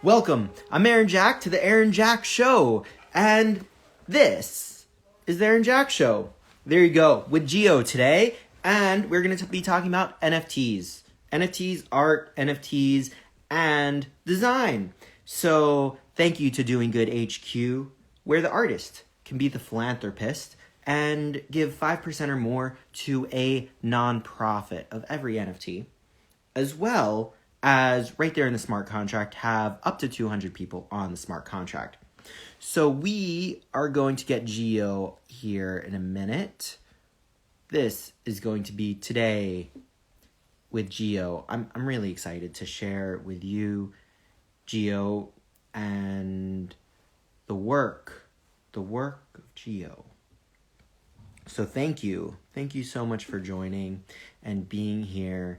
Welcome. I'm Aaron Jack to the Aaron Jack Show, and this is the Aaron Jack Show. There you go, with Geo today, and we're going to be talking about NFTs. NFTs, art, NFTs, and design. So thank you to Doing Good HQ, where the artist can be the philanthropist and give 5% or more to a nonprofit of every NFT, as well as right there in the smart contract have up to 200 people on the smart contract. So we are going to get Geo here in a minute. This is going to be today with Geo. I'm really excited to share with you, Geo, and the work of Geo. So thank you so much for joining and being here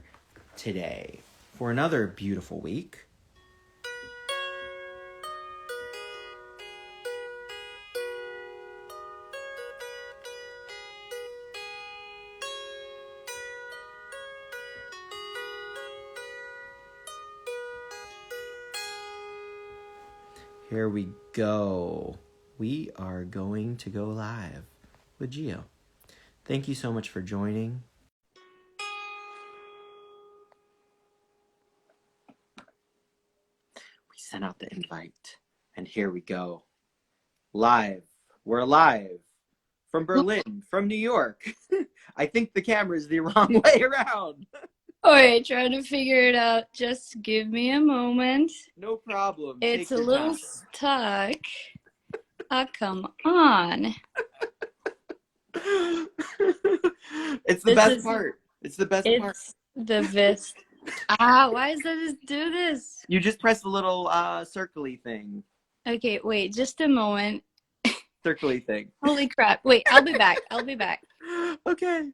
today for another beautiful week. Here we go. We are going to go live with Geo. Thank you so much for joining. We sent out the invite, and here we go. Live. We're live from Berlin, from New York. I think the camera's the wrong way around. Alright, trying to figure it out. Just give me a moment. No problem. It's a little stuck. Oh, come on. It's the best part. It's the best part. It's the best. Why does that just do this? You just press the little circly thing. Okay, wait, just a moment. Circly thing. Holy crap. Wait, I'll be back. I'll be back. Okay.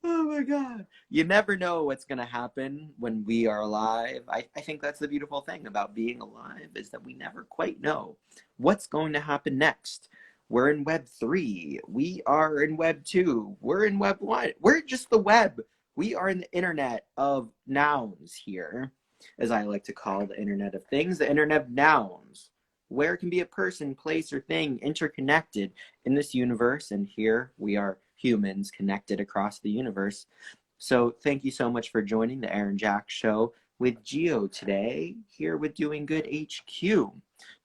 Oh my God. You never know what's going to happen when we are alive. I think that's the beautiful thing about being alive, is that we never quite know what's going to happen next. We're in Web 3. We are in Web 2. We're in Web 1. We're just the web. We are in the internet of nouns here, as I like to call the internet of things, the internet of nouns, where it can be a person, place, or thing interconnected in this universe. And here we are, humans connected across the universe. So thank you so much for joining the Aaron Jack Show with Geo today, here with Doing Good HQ.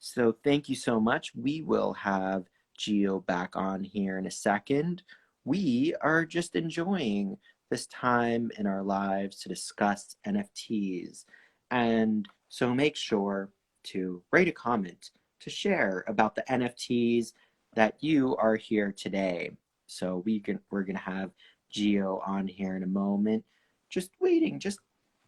So thank you so much. We will have Geo back on here in a second. We are just enjoying this time in our lives to discuss NFTs. And so make sure to write a comment to share about the NFTs that you are here today. So we're gonna have Geo on here in a moment, just waiting, just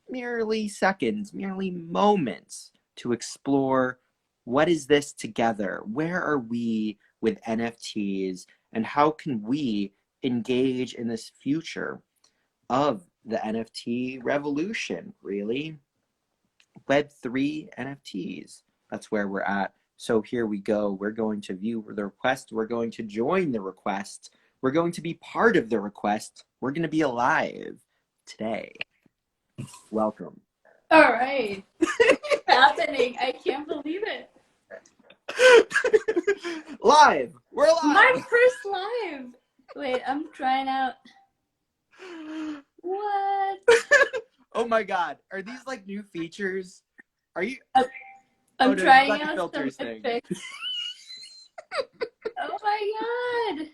merely seconds, merely moments to explore what is this together? Where are we with NFTs, and how can we engage in this future of the NFT revolution, really? Web3 NFTs, that's where we're at. So here we go. We're going to view the request. We're going to join the request. We're going to be part of the request. We're going to be alive today. Welcome. All right. What's happening? I can't believe it. Live. We're live. My first live. Wait, I'm trying out. What? Oh my God. Are these like new features? Are you? I'm trying out filters some thing. effects. Oh my God.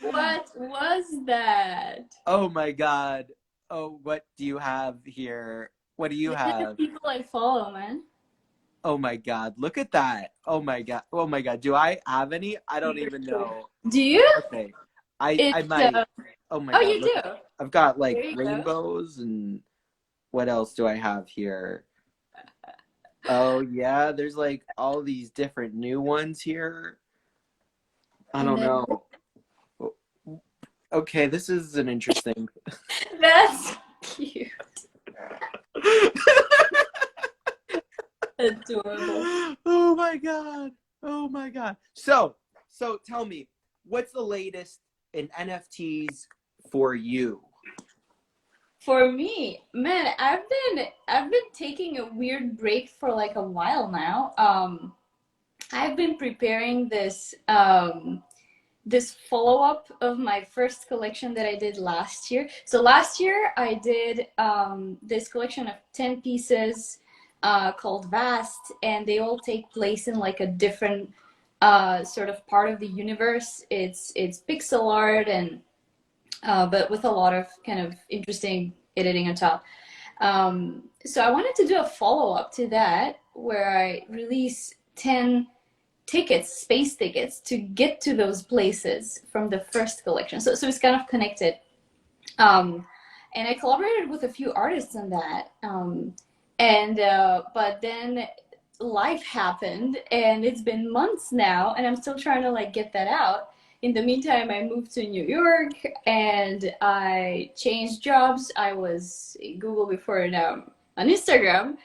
What was that? Oh my God. Oh, what do you have here? What do you These are the have? people I follow, man. Oh my God. Look at that. Oh my God. Oh my God. Do I have any? I don't even know. Do you? Okay. I might. Oh my Oh, God. you look, do? I've got like There you go. rainbows, and what else do I have here? Oh yeah, there's like all these different new ones here. I don't know. Okay, this is an interesting. That's cute. Adorable. Oh my God. Oh my God. So tell me, what's the latest in NFTs for you? For me, man, I've been taking a weird break for like a while now. I've been preparing this follow-up of my first collection that I did last year. So last year I did this collection of 10 pieces called Vast, and they all take place in like a different sort of part of the universe. It's pixel art and but with a lot of kind of interesting editing on top. So I wanted to do a follow-up to that where I release 10 tickets, space tickets, to get to those places from the first collection. So it's kind of connected. And I collaborated with a few artists on that. But then life happened, and it's been months now, and I'm still trying to like get that out. In the meantime, I moved to New York and I changed jobs. I was at Google before, and now on Instagram,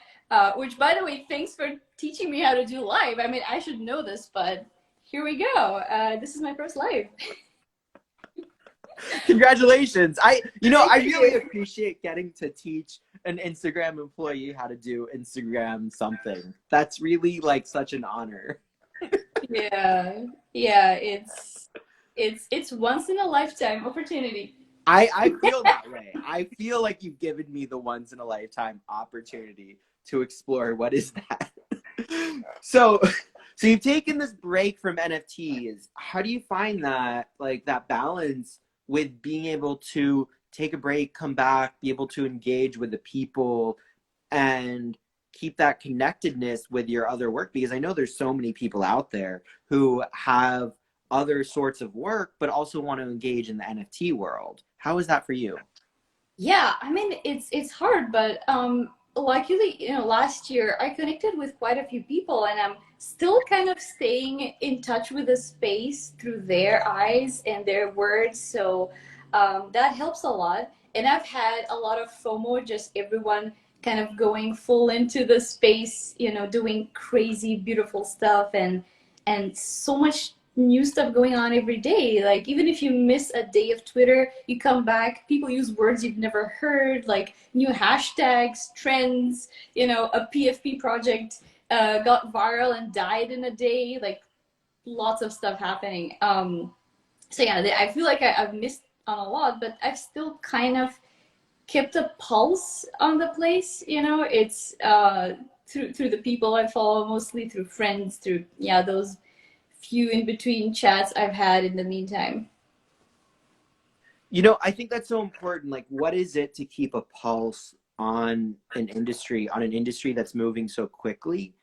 which, by the way, thanks for teaching me how to do live. I mean, I should know this, but here we go. This is my first live. Congratulations. I Thank really you. appreciate getting to teach an Instagram employee how to do Instagram something. That's really like such an honor. Yeah, it's once in a lifetime opportunity. I feel that way. I feel like you've given me the once in a lifetime opportunity to explore what is that. So so you've taken this break from NFTs. How do you find that, like, that balance with being able to take a break, come back, be able to engage with the people and keep that connectedness with your other work? Because I know there's so many people out there who have other sorts of work but also want to engage in the NFT world. How is that for you? Yeah, I mean it's hard, but luckily, last year I connected with quite a few people, and I'm still kind of staying in touch with the space through their eyes and their words. So that helps a lot. And I've had a lot of FOMO, just everyone kind of going full into the space, doing crazy, beautiful stuff, and so much new stuff going on every day. Like, even if you miss a day of Twitter, you come back, people use words you've never heard, like new hashtags, trends, a PFP project got viral and died in a day, like lots of stuff happening. So yeah, I feel like I've missed on a lot, but I've still kind of kept a pulse on the place. It's through the people I follow, mostly through friends, through those few in between chats I've had in the meantime. I think that's so important. Like, what is it to keep a pulse on an industry that's moving so quickly,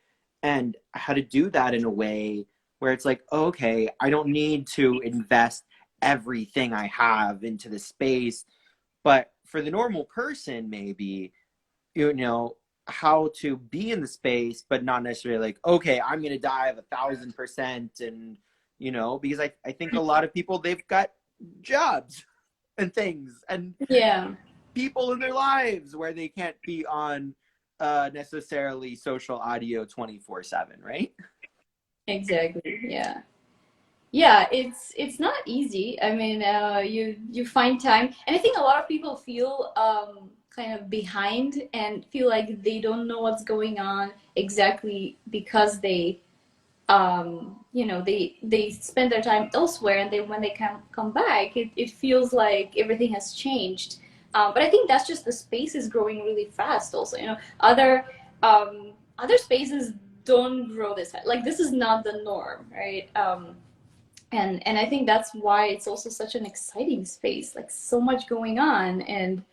and how to do that in a way where it's like, okay, I don't need to invest everything I have into the space, but for the normal person, maybe, how to be in the space, but not necessarily like, okay, I'm going to dive 1,000%. And, because I think a lot of people, they've got jobs and things and Yeah, people in their lives where they can't be on necessarily social audio 24/7, right? exactly. Yeah, it's not easy. I mean, you find time, and I think a lot of people feel kind of behind and feel like they don't know what's going on exactly because they spend their time elsewhere, and when they come back, it feels like everything has changed. But I think that's just the space is growing really fast. Also, other spaces don't grow this fast. Like, this is not the norm, right? And I think that's why it's also such an exciting space, like so much going on, and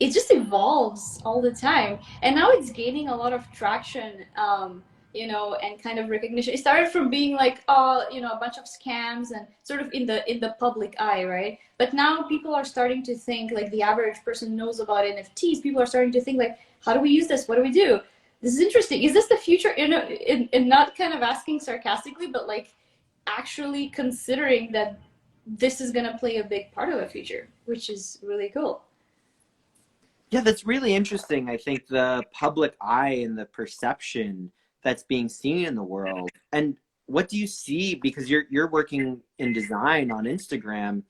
it just evolves all the time. And now it's gaining a lot of traction, and kind of recognition. It started from being like, a bunch of scams and sort of in the public eye, right? But now people are starting to think, like, the average person knows about NFTs. People are starting to think, like, how do we use this? What do we do? This is interesting. Is this the future? And not kind of asking sarcastically, but like actually considering that this is going to play a big part of the future, which is really cool. Yeah, that's really interesting. I think the public eye and the perception that's being seen in the world. And what do you see? Because you're working in design on Instagram,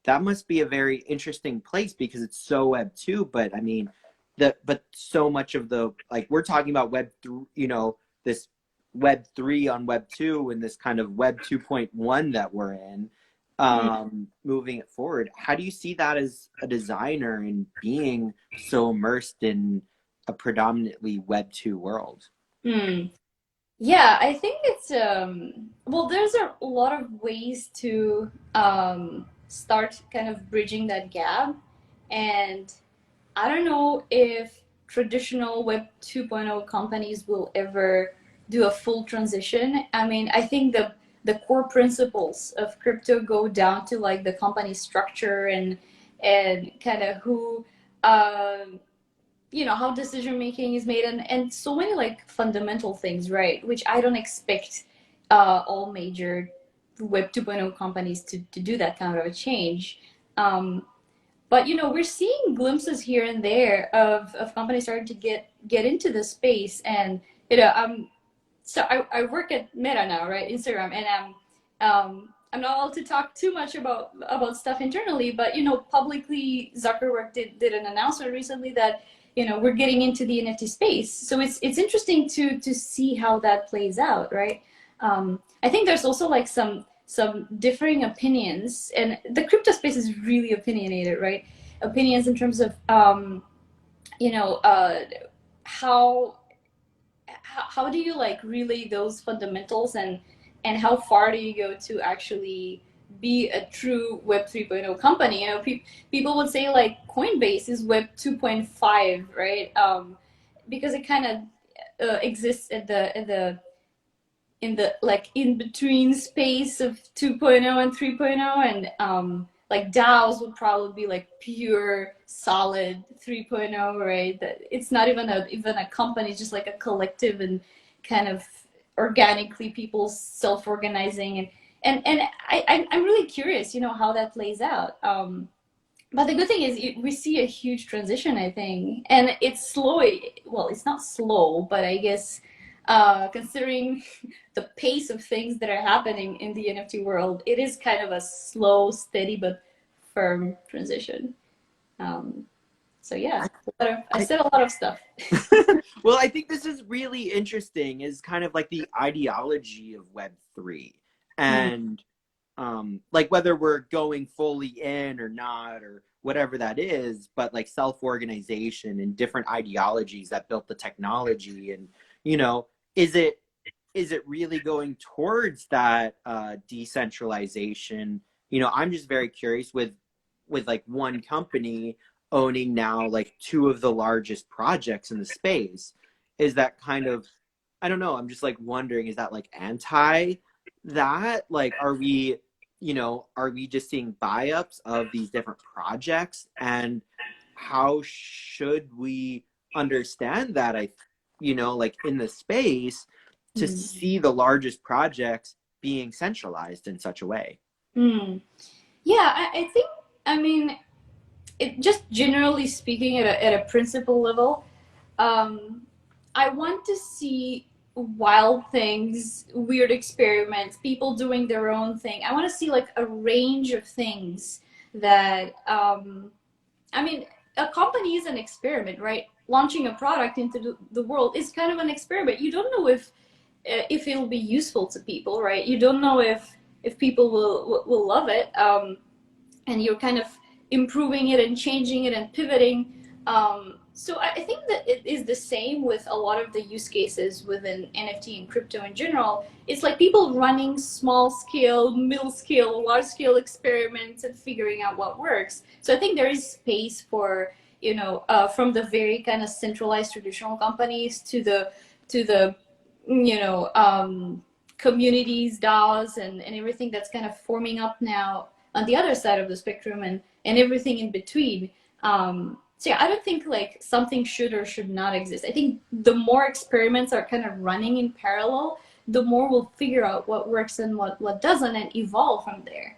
that must be a very interesting place because it's so Web 2, but I mean, but so much of the, like, we're talking about Web 3, this Web 3 on Web 2 and this kind of Web 2.1 that we're in, moving it forward. How do you see that as a designer and being so immersed in a predominantly Web 2 world? Mm. Yeah, I think it's well, there's a lot of ways to start kind of bridging that gap. And I don't know if traditional Web 2.0 companies will ever do a full transition. I mean, I think the core principles of crypto go down to like the company structure and kind of who um how decision making is made, and so many like fundamental things, right? Which I don't expect all major Web 2.0 companies to do that kind of a change. Um, but we're seeing glimpses here and there of companies starting to get into the space, and so I work at Meta now, right? Instagram, and I'm not allowed to talk too much about stuff internally, but publicly Zuckerberg did an announcement recently that we're getting into the NFT space. So it's interesting to see how that plays out, right? I think there's also like some differing opinions, and the crypto space is really opinionated, right? Opinions in terms of you know uh, how how do you like relay those fundamentals, and how far do you go to actually be a true Web 3.0 company? People would say like Coinbase is Web 2.5, right? Because it kind of exists at the in the like in between space of 2.0 and 3.0, and like DAOs would probably be like pure solid 3.0, right? That it's not even a company, it's just like a collective and kind of organically people self-organizing, and I'm really curious, how that plays out. But the good thing is we see a huge transition, I think, and it's slow. Well, it's not slow, but I guess considering the pace of things that are happening in the NFT world, it is kind of a slow, steady, but firm transition. Um, so yeah, I I, said a lot of stuff. well, I think this is really interesting, is kind of like the ideology of Web3. Mm, And like whether we're going fully in or not, or whatever that is, but like self-organization and different ideologies that built the technology. And, you know, is it really going towards that decentralization? I'm just very curious with like one company owning now like two of the largest projects in the space. Is that kind of, I don't know, I'm just like wondering, is that like anti that? Like, are we just seeing buy-ups of these different projects? And how should we understand that, like in the space, to mm, see the largest projects being centralized in such a way? mm. Yeah, I think, I mean, just generally speaking, at a principle level, um, I want to see wild things, weird experiments, people doing their own thing. I want to see like a range of things that, I mean, a company is an experiment, right? Launching a product into the world is kind of an experiment. You don't know if it'll be useful to people, right? You don't know if people will love it. And you're kind of improving it and changing it and pivoting. So I think that it is the same with a lot of the use cases within NFT and crypto in general. It's like people running small scale, middle scale, large scale experiments and figuring out what works. So I think there is space for, from the very kind of centralized traditional companies to the communities, DAOs, and everything that's kind of forming up now on the other side of the spectrum, and everything in between. So yeah, I don't think like something should or should not exist. I think the more experiments are kind of running in parallel, the more we'll figure out what works and what doesn't, and evolve from there.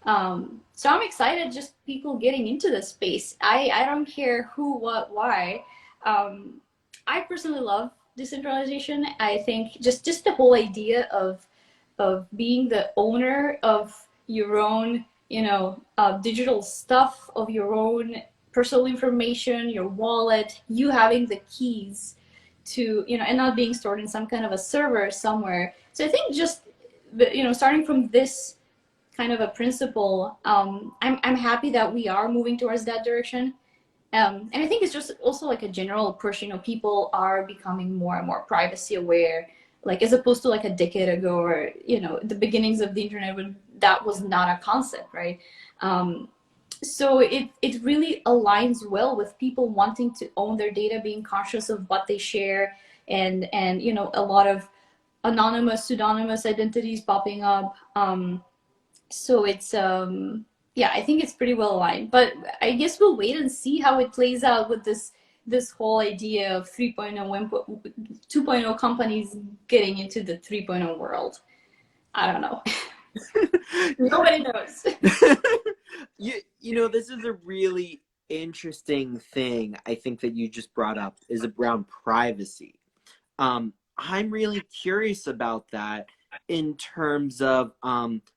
So I'm excited, just people getting into the space. I don't care who, what, why. Um, I personally love decentralization. I think just the whole idea of being the owner of your own digital stuff of your own personal information, your wallet, you having the keys to, and not being stored in some kind of a server somewhere. So I think just, starting from this kind of a principle, I'm happy that we are moving towards that direction. And I think it's just also like a general push, people are becoming more and more privacy aware, like as opposed to like a decade ago or, the beginnings of the internet when that was not a concept, right? So it really aligns well with people wanting to own their data, being conscious of what they share, and a lot of anonymous, pseudonymous identities popping up. So it's yeah, I think it's pretty well aligned, but I guess we'll wait and see how it plays out with this whole idea of 3.0 2.0 companies getting into the 3.0 world. I don't know. Nobody knows. This is a really interesting thing I think that you just brought up is around privacy. I'm really curious about that in terms of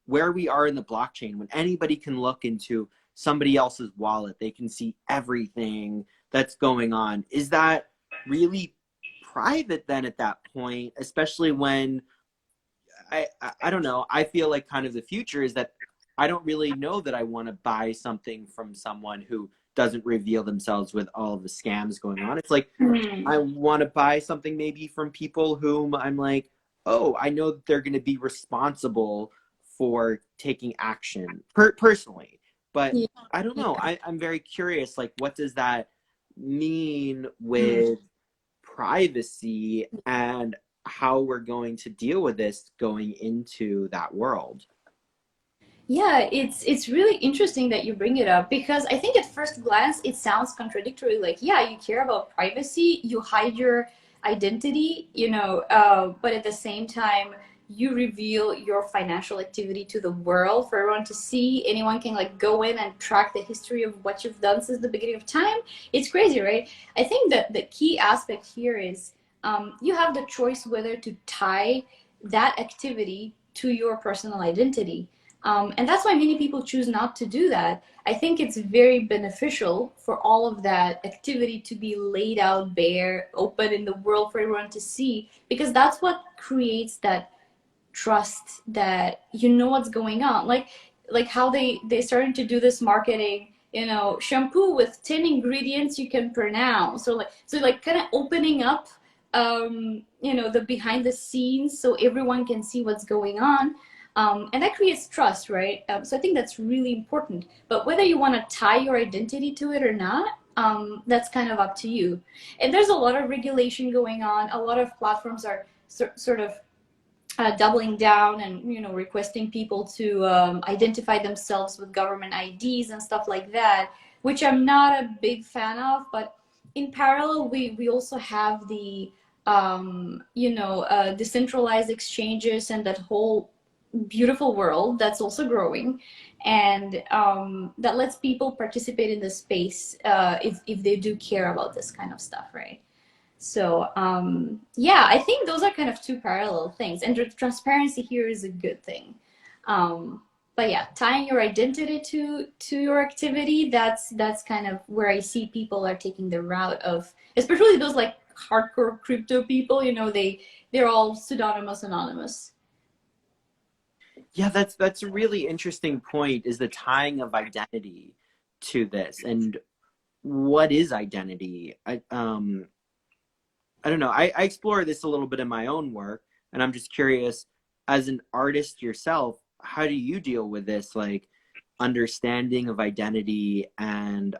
where we are in the blockchain. When anybody can look into somebody else's wallet, they can see everything that's going on. Is that really private then at that point, especially when I don't know, I feel like kind of the future is that I don't really know that I want to buy something from someone who doesn't reveal themselves with all of the scams going on. It's like I want to buy something maybe from people whom I'm like, oh, I know that they're going to be responsible for taking action personally. But Yeah. I don't know. I'm very curious, like, what does that mean with privacy and how we're going to deal with this going into that world? Yeah, it's really interesting that you bring it up because I think at first glance it sounds contradictory. Like, yeah, you care about privacy, you hide your identity, but at the same time, you reveal your financial activity to the world for everyone to see. Anyone can like go in and track the history of what you've done since the beginning of time. It's crazy, right? I think that the key aspect here is you have the choice whether to tie that activity to your personal identity. And that's why many people choose not to do that. I think it's very beneficial for all of that activity to be laid out bare, open in the world for everyone to see, because that's what creates that trust that you know what's going on. Like how they started to do this marketing, shampoo with 10 ingredients you can pronounce. So like kind of opening up the behind the scenes so everyone can see what's going on. And that creates trust, right? So I think that's really important. But whether you want to tie your identity to it or not, that's kind of up to you. And there's a lot of regulation going on. A lot of platforms are sort of doubling down and requesting people to identify themselves with government IDs and stuff like that, which I'm not a big fan of. But in parallel, we also have the decentralized exchanges and that whole beautiful world that's also growing, and that lets people participate in the space if they do care about this kind of stuff, right? So yeah, I think those are kind of two parallel things, and the transparency here is a good thing. But yeah, tying your identity to your activity, that's kind of where I see people are taking the route of, especially those like hardcore crypto people. They're all pseudonymous, anonymous. Yeah, that's a really interesting point, is the tying of identity to this. And what is identity? I don't know. I explore this a little bit in my own work, and I'm just curious, as an artist yourself, how do you deal with this, like understanding of identity and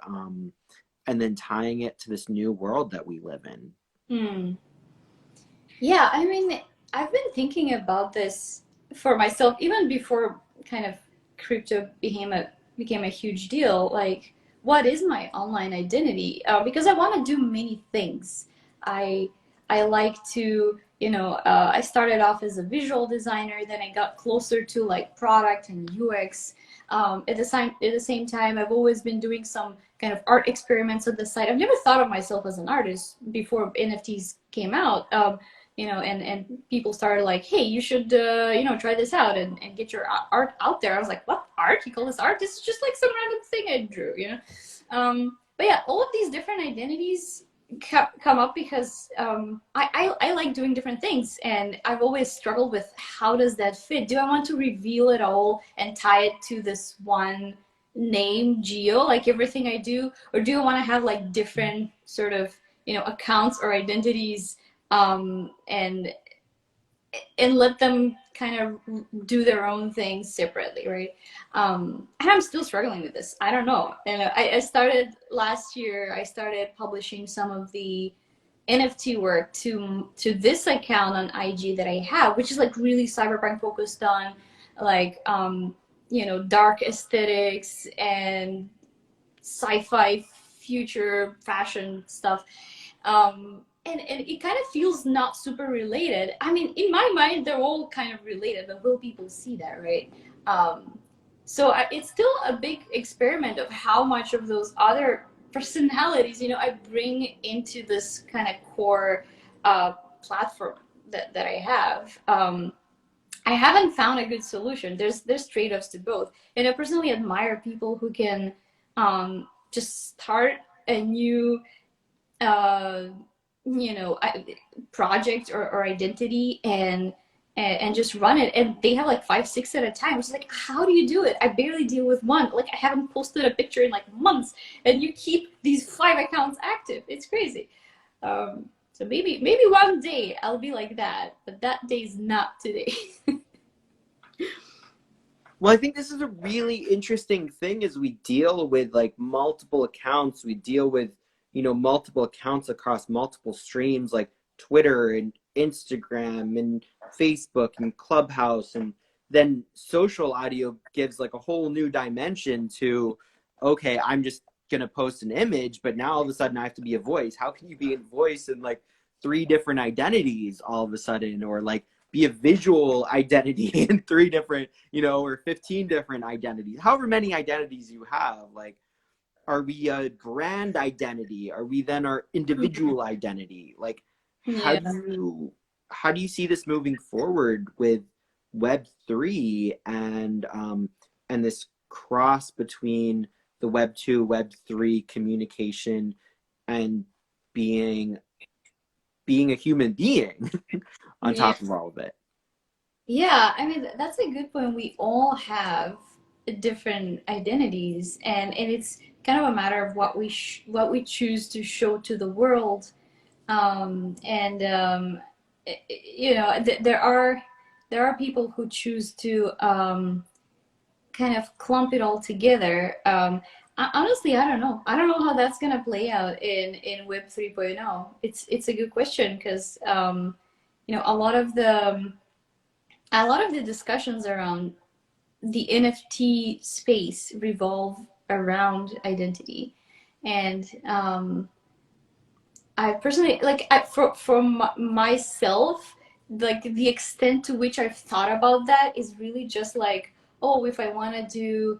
then tying it to this new world that we live in? Hmm. Yeah, I mean, I've been thinking about this for myself even before kind of crypto became a huge deal. Like, what is my online identity? Because I want to do many things. I I like to, I started off as a visual designer, then I got closer to like product and UX. At the same time, I've always been doing some kind of art experiments on the side. I've never thought of myself as an artist before NFTs came out. and people started like, hey, you should, try this out and get your art out there. I was like, what art? You call this art? This is just like some random thing I drew. But yeah, all of these different identities come up because I like doing different things, and I've always struggled with how does that fit? Do I want to reveal it all and tie it to this one name, Geo, like everything I do, or do I want to have like different sort of accounts or identities, and let them kind of do their own thing separately, right? And I'm still struggling with this. I don't know. And I started last year. I started publishing some of the NFT work to this account on IG that I have, which is like really cyberpunk focused on like dark aesthetics and sci-fi future fashion stuff. And it kind of feels not super related. I mean, in my mind, they're all kind of related, but will people see that, right? So it's still a big experiment of how much of those other personalities, I bring into this kind of core platform that I have. I haven't found a good solution. There's trade-offs to both, and I personally admire people who can just start a new project or identity and just run it, and they have like 5-6 at a time. It's like, how do you do it? I barely deal with one. Like, I haven't posted a picture in like months, and you keep these 5 accounts active. It's crazy. So maybe one day I'll be like that, but that day is not today. Well, I think this is a really interesting thing as we deal with like multiple accounts. We deal with, multiple accounts across multiple streams like Twitter and Instagram and Facebook and Clubhouse. And then social audio gives like a whole new dimension to, okay, I'm just going to post an image, but now all of a sudden I have to be a voice. How can you be a voice in like 3 different identities all of a sudden, or like be a visual identity in 3 different, or 15 different identities, however many identities you have? Like, are we a brand identity? Are we then our individual identity? Like, how Yeah. do you see this moving forward with Web3 and this cross between the Web2, Web3 communication and being a human being on Yeah. top of all of it? Yeah, I mean, that's a good point. We all have different identities, and it's kind of a matter of what we choose to show to the world. And there are people who choose to kind of clump it all together. Honestly, I don't know. I don't know how that's gonna play out in Web 3.0. It's a good question because a lot of the discussions around the NFT space revolve around identity, and I personally like for myself, like the extent to which I've thought about that is really just like, oh, if I want to do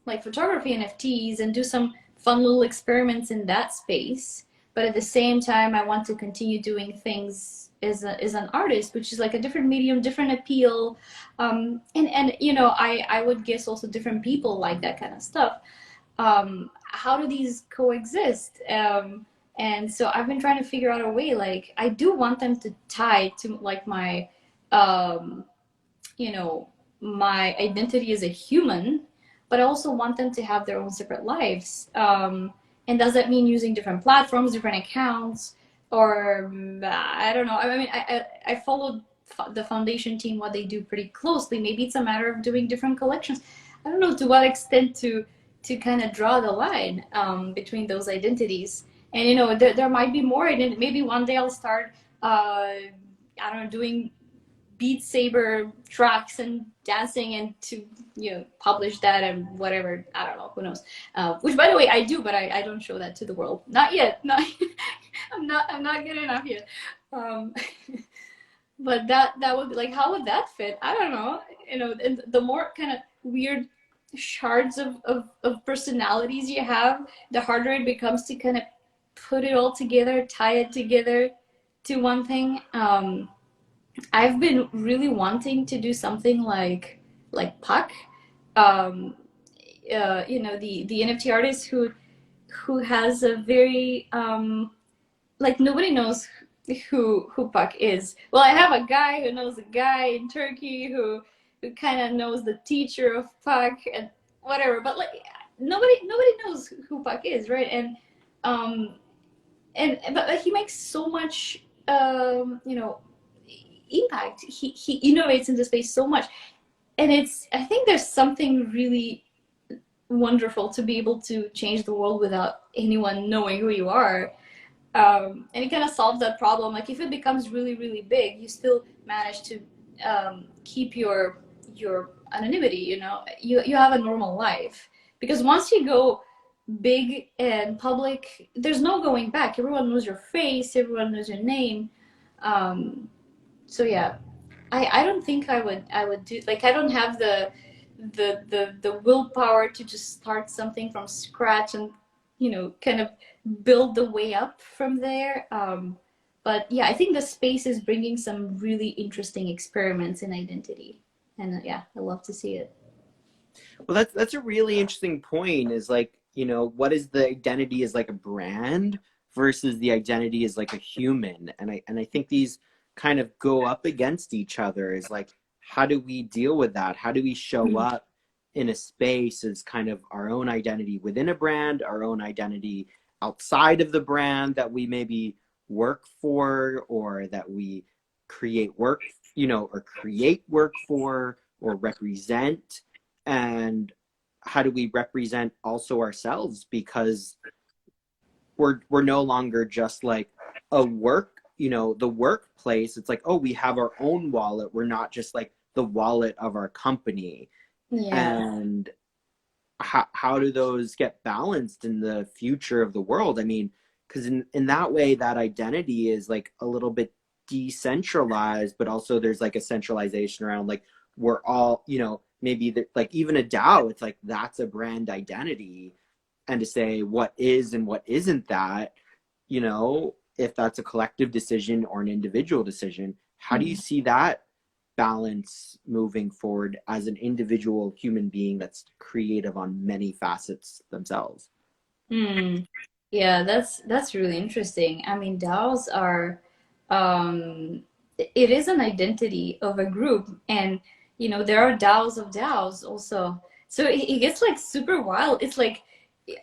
like photography NFTs and do some fun little experiments in that space, but at the same time I want to continue doing things as an artist, which is like a different medium, different appeal, and I would guess also different people like that kind of stuff. How do these coexist? And so I've been trying to figure out a way. Like, I do want them to tie to like um, my identity as a human, but I also want them to have their own separate lives. And does that mean using different platforms, different accounts, or I don't know. I mean, I followed the foundation team, what they do, pretty closely. Maybe it's a matter of doing different collections. I don't know to what extent to kind of draw the line between those identities. And there might be more. And maybe one day I'll start, I don't know, doing Beat Saber tracks and dancing, and to publish that and whatever. I don't know. Who knows? Which, by the way, I do, but I don't show that to the world. Not yet. Not. I'm not good enough yet. Um, but that would be like, how would that fit? I don't know. And the more kind of weird shards of personalities you have, the harder it becomes to kind of put it all together, tie it together to one thing. I've been really wanting to do something like Puck, um, the NFT artist who has a very like nobody knows who Puck is. Well, I have a guy who knows a guy in Turkey who kind of knows the teacher of Puck and whatever, but like nobody knows who Puck is, right? Um, but he makes so much impact. He innovates in the space so much, and I think there's something really wonderful to be able to change the world without anyone knowing who you are. And it kind of solves that problem. Like if it becomes really really big, you still manage to keep your anonymity. You have a normal life, because once you go big and public, there's no going back. Everyone knows your face, everyone knows your name. So yeah, I don't think I would do, like, I don't have the willpower to just start something from scratch and kind of build the way up from there. But yeah, I think the space is bringing some really interesting experiments in identity, and yeah, I love to see it. Well, that's a really interesting point, is like, what is the identity as like a brand versus the identity as like a human? And I think these kind of go up against each other. Is like, how do we deal with that? How do we show up in a space as kind of our own identity within a brand, our own identity outside of the brand that we maybe work for, or that we create work, or create work for, or represent? And how do we represent also ourselves? Because we're no longer just like a work, the workplace. It's like, oh, we have our own wallet. We're not just like the wallet of our company. Yeah. And how do those get balanced in the future of the world? I mean, because in that way, that identity is like a little bit decentralized, but also there's like a centralization around, like, we're all, maybe like even a DAO, it's like that's a brand identity. And to say what is and what isn't that, if that's a collective decision or an individual decision, how do you see that balance moving forward as an individual human being that's creative on many facets themselves? Mm. Yeah, that's really interesting. I mean, DAOs are, it is an identity of a group, and there are DAOs of DAOs also. So it gets like super wild. It's like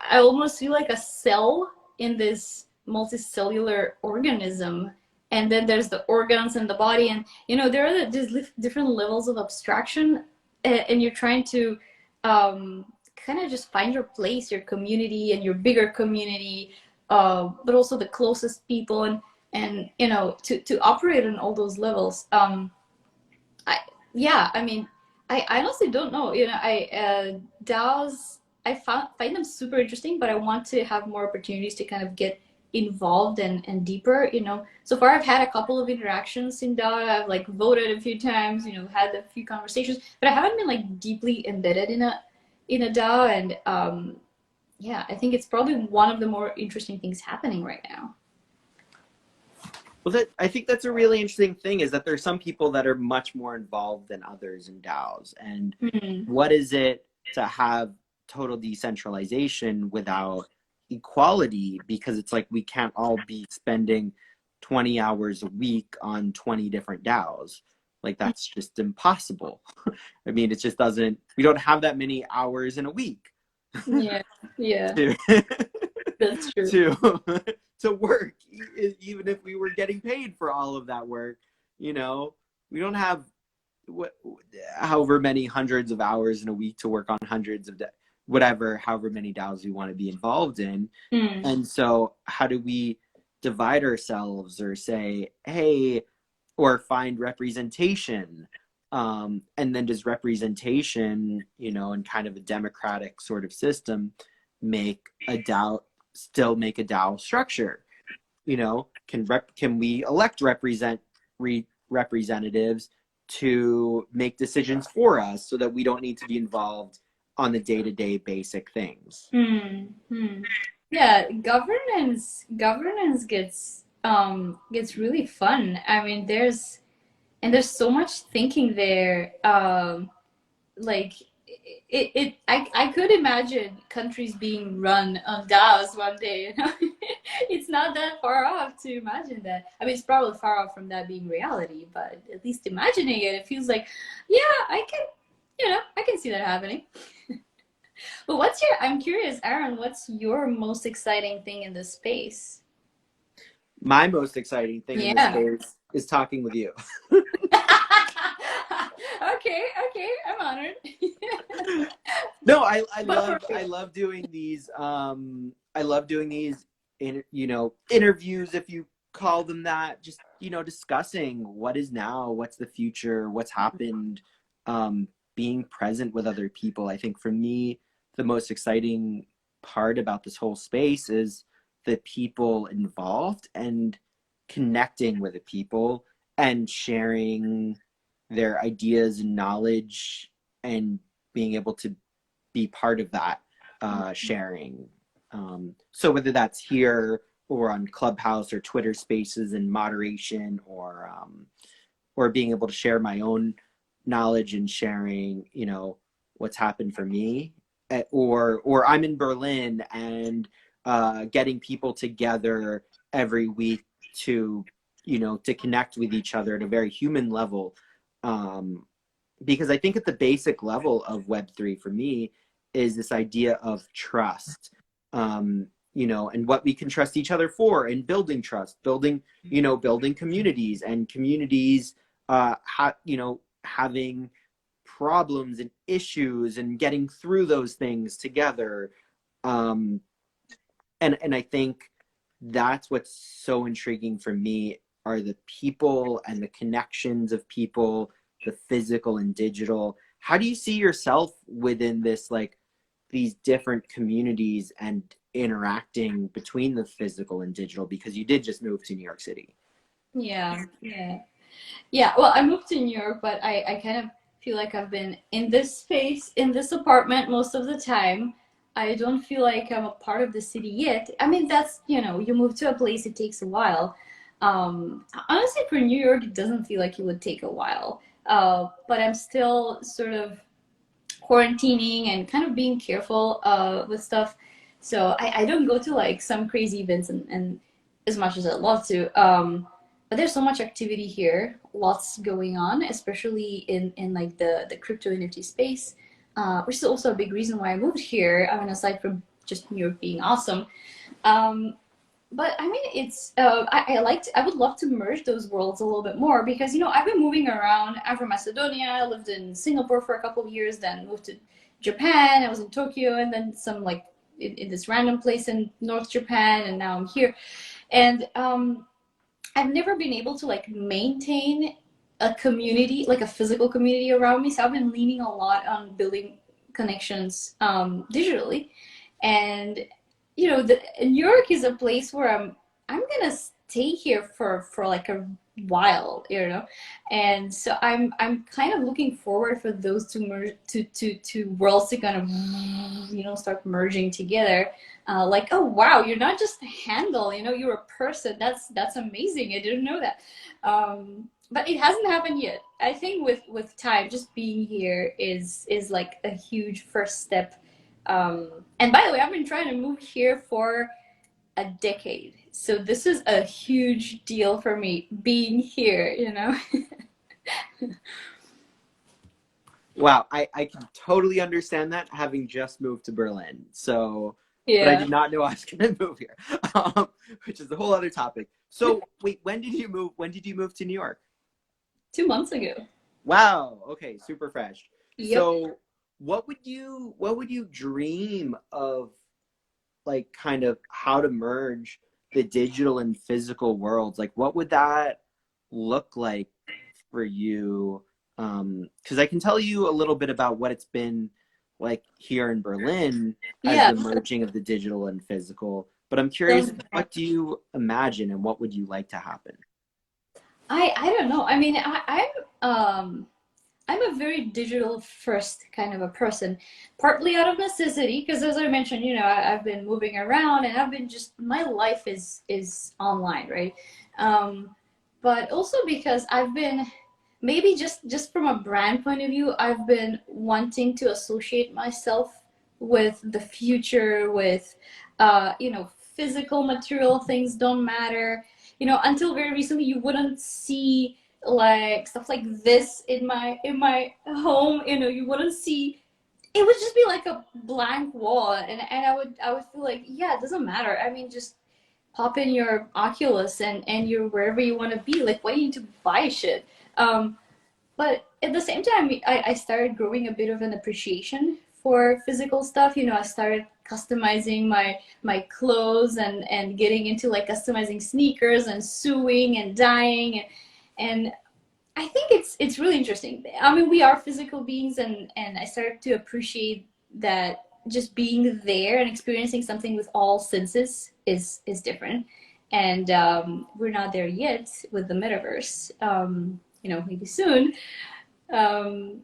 I almost feel like a cell in this multicellular organism, and then there's the organs and the body, and there are these different levels of abstraction, and you're trying to kind of just find your place, your community, and your bigger community, but also the closest people, and to operate on all those levels. I Yeah, I mean, I honestly don't know. DAOs, find them super interesting, but I want to have more opportunities to kind of get involved and deeper. So far I've had a couple of interactions in DAO. I've like voted a few times, had a few conversations, but I haven't been like deeply embedded in a DAO. And yeah, I think it's probably one of the more interesting things happening right now. Well, I think that's a really interesting thing, is that there's some people that are much more involved than others in DAOs. And Mm. what is it to have total decentralization without equality? Because it's like we can't all be spending 20 hours a week on 20 different DAOs. Like, that's just impossible. I mean, it just doesn't, we don't have that many hours in a week Yeah, yeah, to that's true. to work, even if we were getting paid for all of that work. We don't have however many hundreds of hours in a week to work on hundreds of whatever, however many DAOs we want to be involved in. Mm. And so how do we divide ourselves, or say, hey, or find representation? And then does representation, in kind of a democratic sort of system, make a DAO still make a DAO structure? Can we elect representatives to make decisions for us, so that we don't need to be involved on the day-to-day basic things? Hmm. Hmm. Yeah, governance gets gets really fun. I mean, there's so much thinking there. Like I could imagine countries being run on DAOs one day, you know. It's not that far off to imagine that. I mean, it's probably far off from that being reality, but at least imagining it, it feels like, yeah, I can, you know, I can see that happening. But I'm curious, Aaron, what's your most exciting thing in this space? My most exciting thing in this Yeah. space is talking with you. Okay, okay, I'm honored. No, But for I real. love doing these I love doing these interviews, if you call them that, just discussing what is now, what's the future, what's happened, being present with other people. I think for me the most exciting part about this whole space is the people involved and connecting with the people and sharing their ideas and knowledge and being able to be part of that sharing. So whether that's here or on Clubhouse or Twitter Spaces and moderation, or being able to share my own knowledge and sharing, what's happened for me, or I'm in Berlin and getting people together every week to to connect with each other at a very human level. Um, because I think at the basic level of Web3 for me is this idea of trust, and what we can trust each other for, and building trust, building communities, and communities, having problems and issues and getting through those things together. Um, and I think that's what's so intriguing for me are the people and the connections of people, the physical and digital. How do you see yourself within this, like these different communities and interacting between the physical and digital? Because you did just move to New York City. Yeah, yeah. Yeah, well, I moved to New York, but I kind of feel like I've been in this space, in this apartment most of the time. I don't feel like I'm a part of the city yet. I mean, that's, you move to a place, it takes a while. Honestly, for New York, it doesn't feel like it would take a while. But I'm still sort of quarantining and kind of being careful with stuff. So I don't go to like some crazy events and as much as I'd love to. But there's so much activity here, lots going on, especially in like the crypto NFT space, which is also a big reason why I moved here. I mean, aside from just New York being awesome, um, but I mean, I would love to merge those worlds a little bit more because, I've been moving around. I'm from Macedonia. I lived in Singapore for a couple of years, then moved to Japan. I was in Tokyo and then some like in this random place in North Japan, and now I'm here. And I've never been able to like maintain a community, like a physical community around me. So I've been leaning a lot on building connections digitally. And New York is a place where I'm gonna stay here for like a while, and so I'm kind of looking forward for those to merge to worlds to kind of start merging together. Like, oh wow, you're not just a handle, you're a person. That's amazing. I didn't know that. But it hasn't happened yet. I think with time, just being here is like a huge first step. And by the way, I've been trying to move here for a decade. So this is a huge deal for me being here. Wow, I can totally understand that, having just moved to Berlin. So, but I Yeah. did not know I was going to move here, which is a whole other topic. So, wait, when did you move? When did you move to New York? 2 months ago. Wow. Okay, super fresh. Yep. So, what would you dream of, like, kind of how to merge the digital and physical worlds? Like, what would that look like for you? Because I can tell you a little bit about what it's been like here in Berlin as Yeah. the merging of the digital and physical. But I'm Tell curious, me more. what do you imagine and what would you like to happen? I don't know. I mean, I'm I'm a very digital first kind of a person, partly out of necessity, because as I mentioned, I've been moving around and I've been just my life is online, right? Um, but also because I've been maybe just from a brand point of view, I've been wanting to associate myself with the future, with physical material things don't matter. Until very recently, you wouldn't see like stuff like this in my home. You wouldn't see. It would just be like a blank wall, and I would feel like, yeah, it doesn't matter. I mean, just pop in your Oculus and you're wherever you want to be. Like, why do you need to buy shit? But at the same time, I started growing a bit of an appreciation for physical stuff. I started customizing my clothes and getting into like customizing sneakers and sewing and dyeing and I think it's really interesting. I mean, we are physical beings, and I started to appreciate that just being there and experiencing something with all senses is different. And we're not there yet with the metaverse. Maybe soon. Um,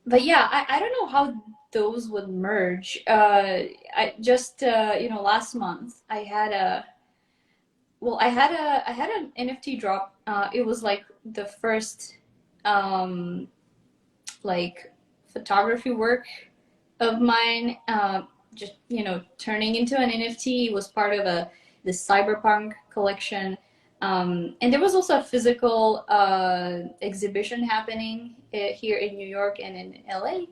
but yeah, I don't know how those would merge. I just last month I had an NFT drop. It was like the first um, like photography work of mine. Just turning into an NFT. It was part of the cyberpunk collection. And there was also a physical exhibition happening here in New York and in LA.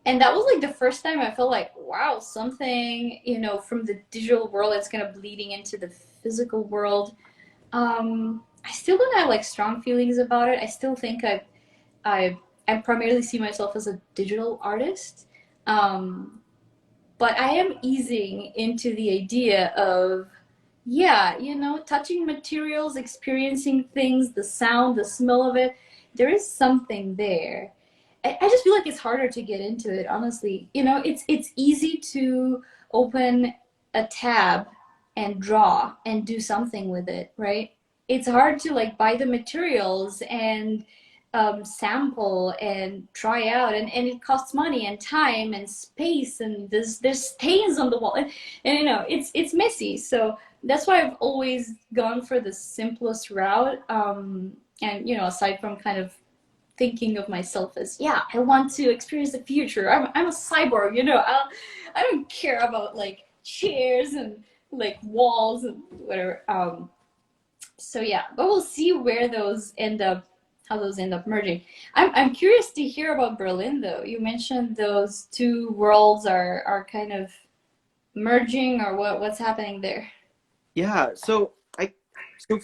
And that was like the first time I felt like, wow, something, from the digital world that's kind of bleeding into the physical world. I still don't have like strong feelings about it. I still think I, I primarily see myself as a digital artist. Um, but I am easing into the idea of, yeah, touching materials, experiencing things, the sound, the smell of it. There is something there. I just feel like it's harder to get into it, honestly. It's easy to open a tab and draw and do something with it, right? It's hard to like buy the materials and sample and try out, and it costs money and time and space, and there's stains on the wall, and it's messy. So that's why I've always gone for the simplest route. And aside from kind of thinking of myself as, yeah, I want to experience the future. I'm a cyborg, I don't care about like chairs and like walls and whatever. So yeah, but we'll see where those end up, how those end up merging. I'm curious to hear about Berlin though. You mentioned those two worlds are kind of merging, or what's happening there? Yeah, so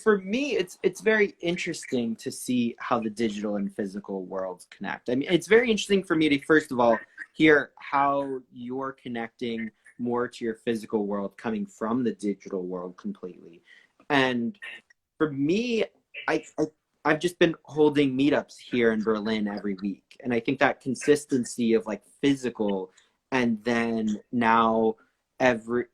for me, it's very interesting to see how the digital and physical worlds connect. I mean, it's very interesting for me to first of all hear how you're connecting more to your physical world coming from the digital world completely. And for me, I I've just been holding meetups here in Berlin every week, and I think that consistency of like physical, and then now every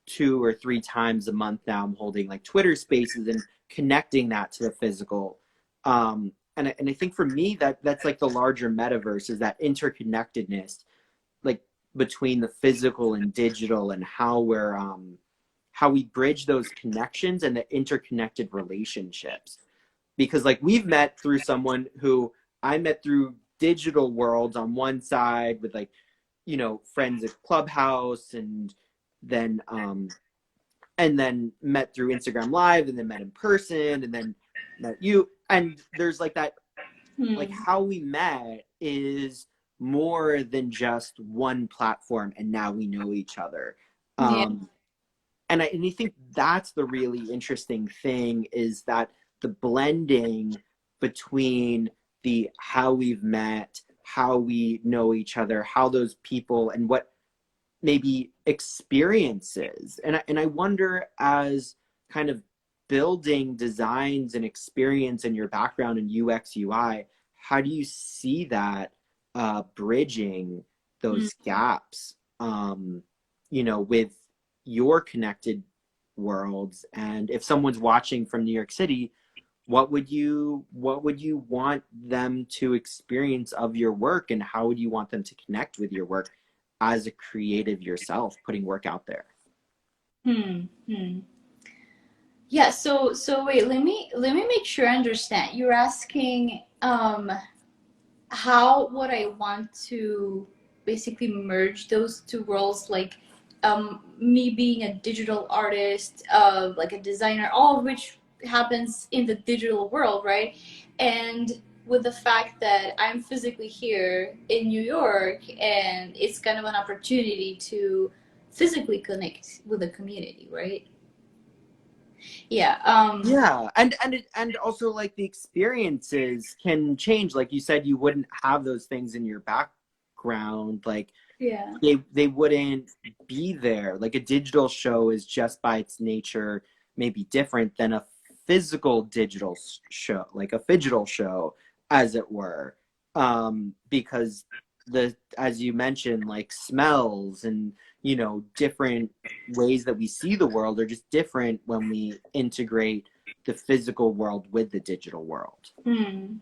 2 or 3 times a month now I'm holding like Twitter Spaces and connecting that to the physical. And I think for me that's like the larger metaverse is that interconnectedness, like between the physical and digital, and how we bridge those connections and the interconnected relationships. Because like we've met through someone who I met through digital worlds on one side with like friends at Clubhouse, then met through Instagram Live, and then met in person, and then met you. And there's like that, like Hmm. how we met is more than just one platform, and now we know each other. Yeah. Um, and I think that's the really interesting thing, is that the blending between the how we've met, how we know each other, how those people, and what maybe experiences. And I wonder, as kind of building designs and experience in your background in UX UI, how do you see that bridging Hmm. those gaps, with your connected worlds? And if someone's watching from New York City, what would you want them to experience of your work, and how would you want them to connect with your work as a creative yourself, putting work out there? Hmm. Hmm. Yeah, so wait, let me make sure I understand. You're asking how would I want to basically merge those two worlds, like me being a digital artist, like a designer, all of which happens in the digital world, right? And with the fact that I'm physically here in New York, and it's kind of an opportunity to physically connect with the community, right? Yeah. Yeah, and also like the experiences can change. Like you said, you wouldn't have those things in your background. Like Yeah. they wouldn't be there. Like a digital show is just by its nature maybe different than a physical digital show, like a phygital show, as it were. Because the as you mentioned, like smells and different ways that we see the world are just different when we integrate the physical world with the digital world. Hmm.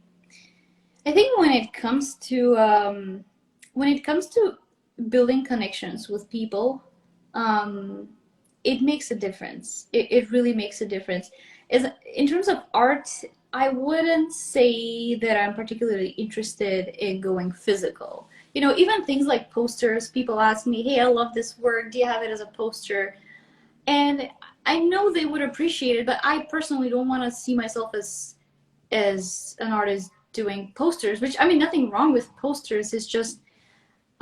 I think when it comes to building connections with people, um, it makes a difference. It really makes a difference. Is in terms of art, I wouldn't say that I'm particularly interested in going physical. Even things like posters, people ask me, "Hey, I love this work. Do you have it as a poster?" And I know they would appreciate it, but I personally don't want to see myself as an artist doing posters, which, I mean, nothing wrong with posters. It's just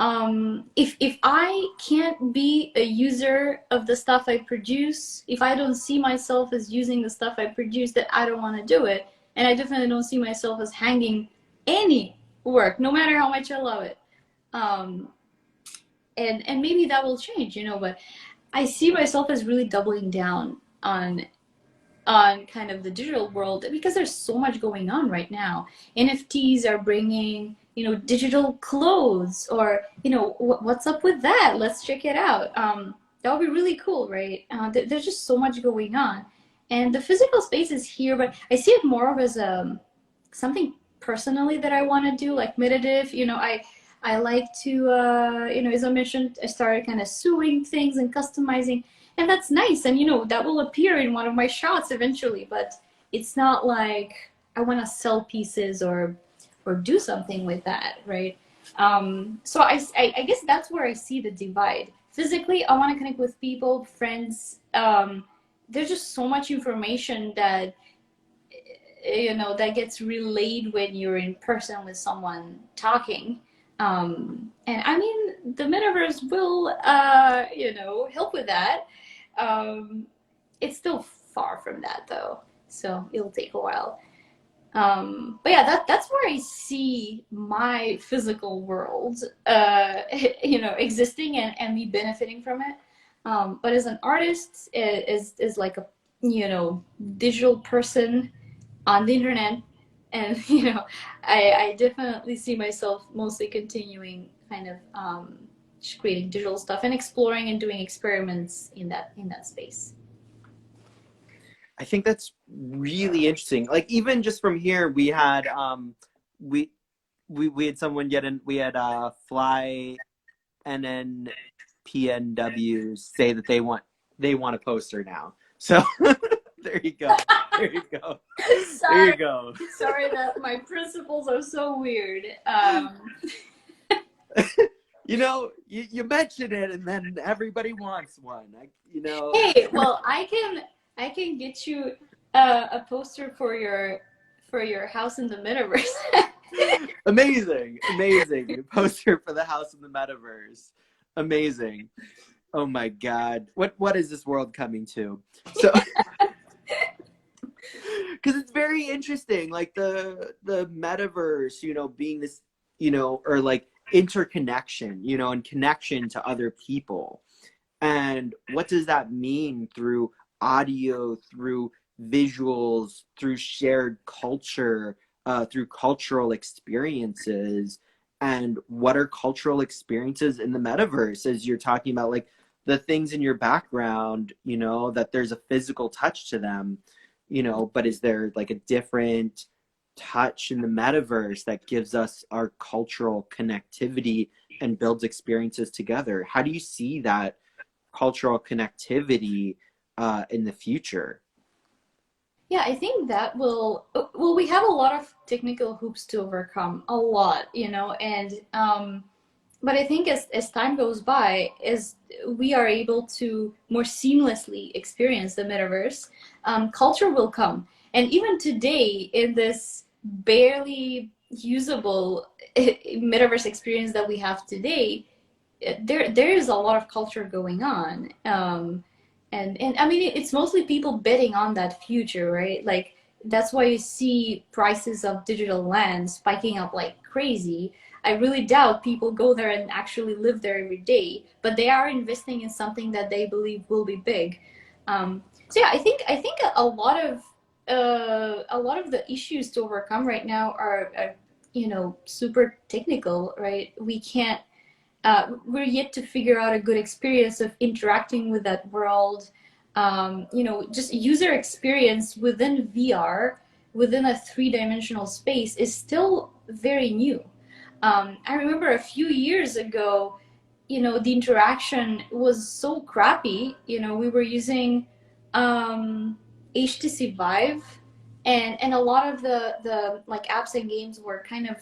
if I can't be a user of the stuff I produce, if I don't see myself as using the stuff I produce, then I don't want to do it. And I definitely don't see myself as hanging any work, no matter how much I love it. Um, and maybe that will change, but I see myself as really doubling down on kind of the digital world because there's so much going on right now. NFTs are bringing, digital clothes, or, what's up with that? Let's check it out. That would be really cool, right? There's just so much going on. And the physical space is here, but I see it more of as something personally that I want to do, like meditative. I like to, as I mentioned, I started kind of sewing things and customizing, and that's nice. And that will appear in one of my shots eventually. But it's not like I want to sell pieces or do something with that, right? So I guess that's where I see the divide. Physically, I want to connect with people, friends. There's just so much information that that gets relayed when you're in person with someone talking. And I mean, the metaverse will, help with that. Um, it's still far from that though, so it'll take a while. But yeah, that's where I see my physical world, existing and me benefiting from it. But as an artist, is like a digital person on the internet, and I definitely see myself mostly continuing kind of just creating digital stuff and exploring and doing experiments in that space. I think that's really interesting. Like even just from here, we had we we had someone get in. We had Fly NNPNW say that they want a poster now. So there you go. There you go. There you sorry go. sorry that my principles are so weird. You mention it, and then everybody wants one. Hey, well, I can get you a poster for your house in the metaverse. Amazing, amazing poster for the house in the metaverse. Amazing. Oh my God, what is this world coming to? So, because it's very interesting, like the metaverse, being this, or like interconnection, and connection to other people. And what does that mean through audio, through visuals, through shared culture, through cultural experiences? And what are cultural experiences in the metaverse, as you're talking about, like the things in your background, that there's a physical touch to them? but is there like a different touch in the metaverse that gives us our cultural connectivity and builds experiences together? How do you see that cultural connectivity in the future? Yeah, I think that will, well, we have a lot of technical hoops to overcome, a lot, and but I think as time goes by, as we are able to more seamlessly experience the metaverse, culture will come. And even today, in this barely usable metaverse experience that we have today, there is a lot of culture going on. And I mean, it's mostly people betting on that future, right? Like that's why you see prices of digital land spiking up like crazy. I really doubt people go there and actually live there every day, but they are investing in something that they believe will be big. So yeah, I think a lot of the issues to overcome right now are super technical, right? We're yet to figure out a good experience of interacting with that world. Just user experience within VR, within a three-dimensional space, is still very new. I remember a few years ago, the interaction was so crappy. We were using HTC Vive, and a lot of the like apps and games were kind of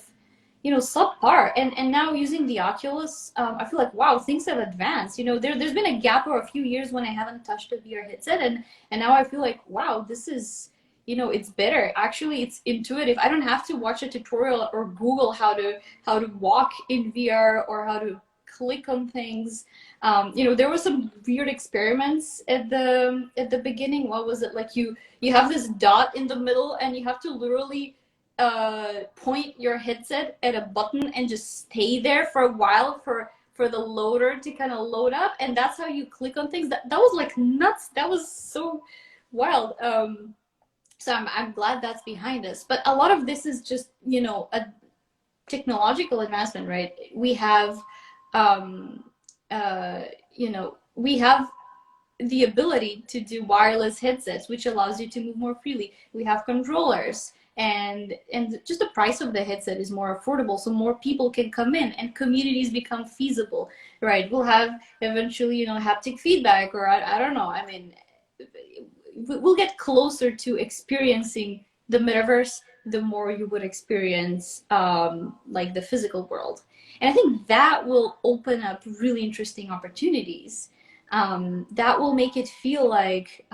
subpar. And now using the Oculus, I feel like wow, things have advanced. There's been a gap or a few years when I haven't touched a VR headset, and now I feel like wow, this is it's better. Actually, it's intuitive. I don't have to watch a tutorial or Google how to walk in VR or how to click on things. There were some weird experiments at the beginning. What was it like? You have this dot in the middle, and you have to literally point your headset at a button and just stay there for a while for the loader to kind of load up, and that's how you click on things. That was like nuts. That was so wild. So I'm glad that's behind us. But a lot of this is just a technological advancement, right? Um, we have the ability to do wireless headsets, which allows you to move more freely. We have controllers, and just the price of the headset is more affordable, so more people can come in and communities become feasible, right? We'll have eventually haptic feedback, or I don't know. I mean, we'll get closer to experiencing the metaverse the more you would experience like the physical world. And I think that will open up really interesting opportunities. That will make it feel like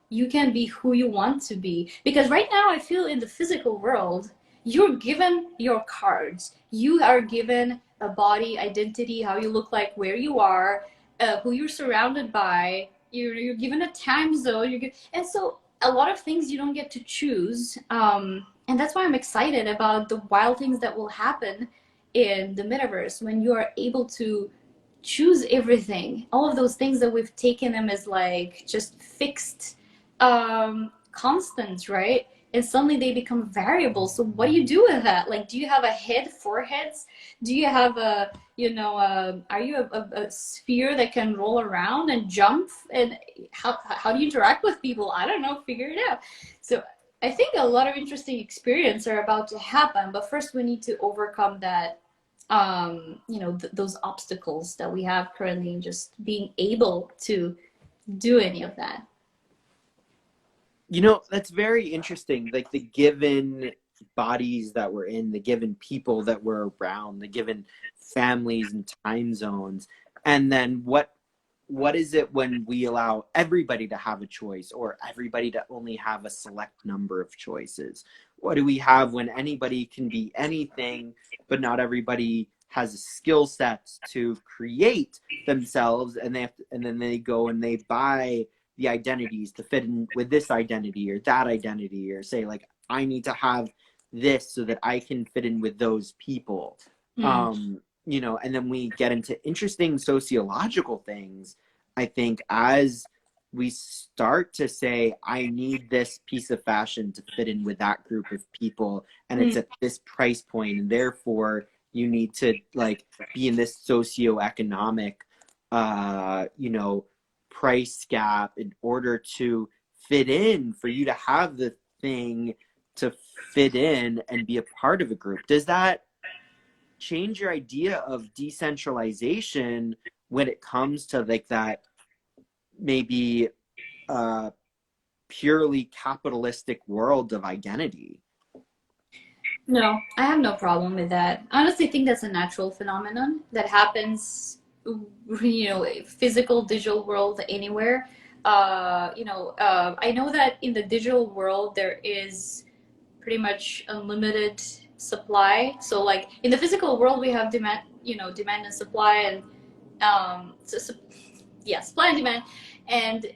you can be who you want to be. Because right now, I feel in the physical world, you're given your cards. You are given a body, identity, how you look like, where you are, who you're surrounded by. You're given a time zone. And so a lot of things you don't get to choose. And that's why I'm excited about the wild things that will happen in the metaverse when you are able to choose everything. All of those things that we've taken them as like just fixed constants, right? And suddenly they become variables. So what do you do with that? Like, do you have a head, four heads? Do you have are you a sphere that can roll around and jump? And how do you interact with people? I don't know, figure it out. So I think a lot of interesting experiences are about to happen, but first we need to overcome that, those obstacles that we have currently in just being able to do any of that. That's very interesting. Like the given bodies that we're in, the given people that we're around, the given families and time zones. And then what is it when we allow everybody to have a choice, or everybody to only have a select number of choices? What do we have when anybody can be anything, but not everybody has a skill set to create themselves, and then they go and they buy the identities to fit in with this identity or that identity, or say like, I need to have this so that I can fit in with those people. Mm. And then we get into interesting sociological things, I think, as we start to say, I need this piece of fashion to fit in with that group of people, and it's at this price point, and therefore you need to like be in this socioeconomic price gap in order to fit in, for you to have the thing to fit in and be a part of a group. Does that change your idea of decentralization when it comes to like that maybe purely capitalistic world of identity? No, I have no problem with that. I honestly think that's a natural phenomenon that happens, physical, digital world, anywhere. I know that in the digital world there is pretty much unlimited supply. So like in the physical world we have demand, demand and supply, and supply and demand, and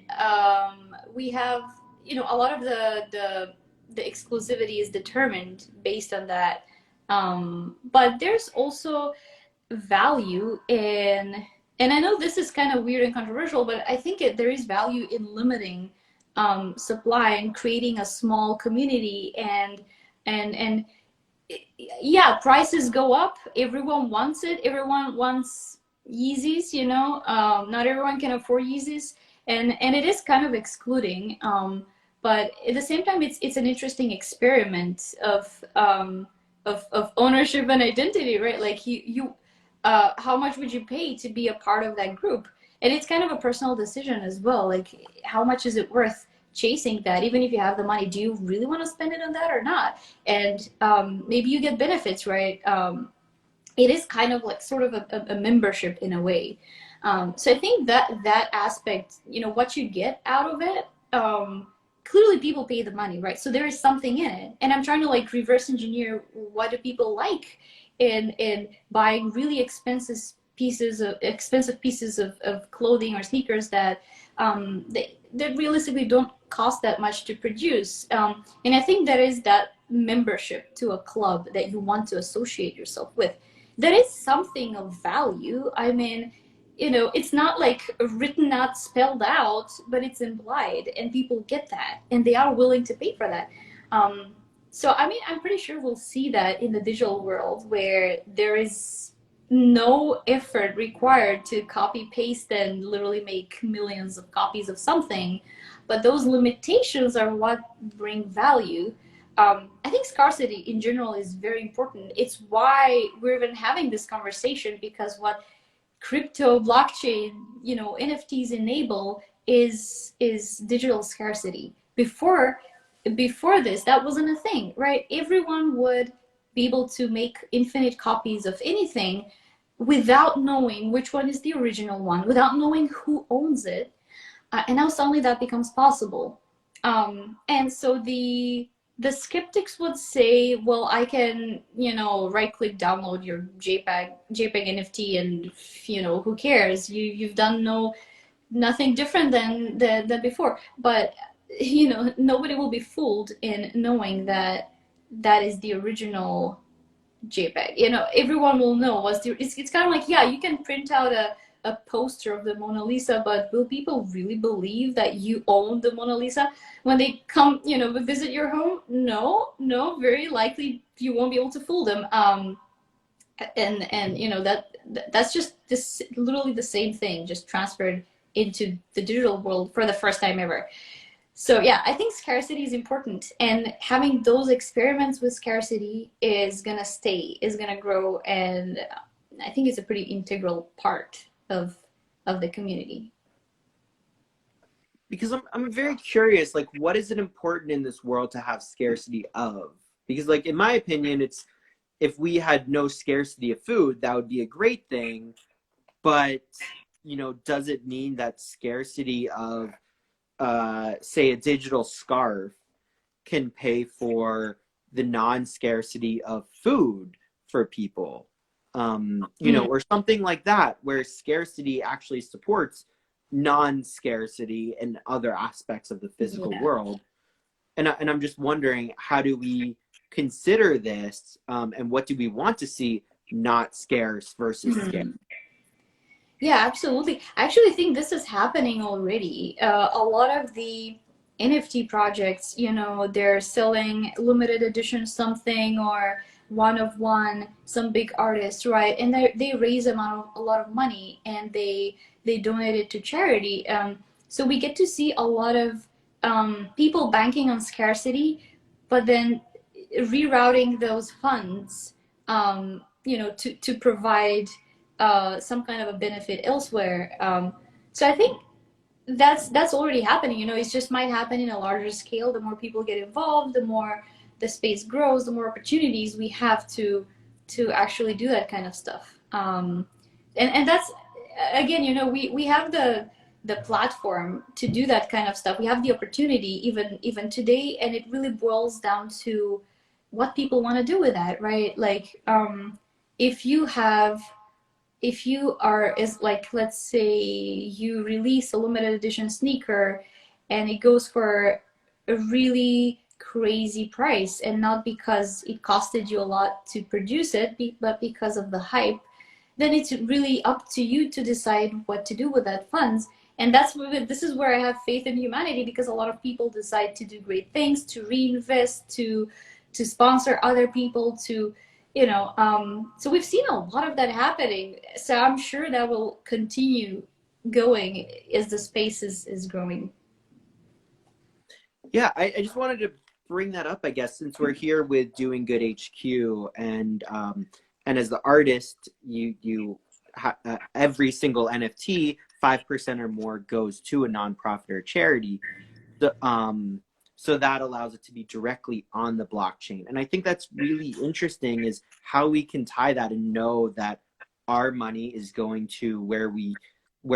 we have, a lot of the exclusivity is determined based on that. But there's also value in, and I know this is kind of weird and controversial, but I think there is value in limiting supply and creating a small community, and yeah, prices go up. Everyone wants it. Everyone wants Yeezys, not everyone can afford Yeezys, and it is kind of excluding. But at the same time, it's an interesting experiment of ownership and identity, right? Like how much would you pay to be a part of that group? And it's kind of a personal decision as well. Like, how much is it worth chasing that? Even if you have the money, do you really want to spend it on that or not? And maybe you get benefits, right? It is kind of like sort of a membership in a way. So I think that aspect, what you get out of it, clearly people pay the money, right? So there is something in it. And I'm trying to like reverse engineer, what do people like in buying really expensive pieces of clothing or sneakers that that realistically don't cost that much to produce. And I think that is that membership to a club that you want to associate yourself with. That is something of value. I mean, it's not like written out, spelled out, but it's implied, and people get that, and they are willing to pay for that. So, I mean, I'm pretty sure we'll see that in the digital world, where there is no effort required to copy paste and literally make millions of copies of something, but those limitations are what bring value. I think scarcity in general is very important. It's why we're even having this conversation, because what crypto, blockchain, NFTs enable is digital scarcity. Before this, that wasn't a thing, right? Everyone would be able to make infinite copies of anything without knowing which one is the original one, without knowing who owns it. And now suddenly that becomes possible. And so the skeptics would say, well, I can, right click, download your JPEG NFT, and, who cares? You've done nothing different than before. But, nobody will be fooled in knowing that that is the original JPEG. Everyone will know it's kind of like, yeah, you can print out a poster of the Mona Lisa, but will people really believe that you own the Mona Lisa when they come, visit your home? No, very likely you won't be able to fool them. And that's just literally the same thing, just transferred into the digital world for the first time ever. So yeah, I think scarcity is important, and having those experiments with scarcity is gonna grow, and I think it's a pretty integral part of the community. Because I'm very curious, like, what is it important in this world to have scarcity of? Because, like, in my opinion, it's, if we had no scarcity of food, that would be a great thing. But, does it mean that scarcity of, say, a digital scarf can pay for the non-scarcity of food for people? Or something like that, where scarcity actually supports non-scarcity in other aspects of the physical world. And I'm just wondering, how do we consider this, and what do we want to see not scarce versus scarce? Yeah, absolutely. I actually think this is happening already. A lot of the NFT projects, they're selling limited edition something, or one of one, some big artist, right? And they raise a lot of money, and they donate it to charity. So we get to see a lot of people banking on scarcity, but then rerouting those funds, to provide some kind of a benefit elsewhere. So I think that's already happening. It just might happen in a larger scale. The more people get involved, the more the space grows, the more opportunities we have to actually do that kind of stuff. And that's, again, we have the platform to do that kind of stuff. We have the opportunity even today, and it really boils down to what people want to do with that, right? Like, if you have if you are is like, let's say you release a limited edition sneaker and it goes for a really crazy price, and not because it costed you a lot to produce it, but because of the hype, then it's really up to you to decide what to do with that funds. And this is where I have faith in humanity, because a lot of people decide to do great things, to reinvest, to sponsor other people, to so we've seen a lot of that happening. So I'm sure that will continue going as the space is growing. Yeah, I just wanted to bring that up, I guess, since we're here with Doing Good HQ, and as the artist, every single NFT, 5% or more goes to a nonprofit or charity. So that allows it to be directly on the blockchain. And I think that's really interesting, is how we can tie that and know that our money is going to where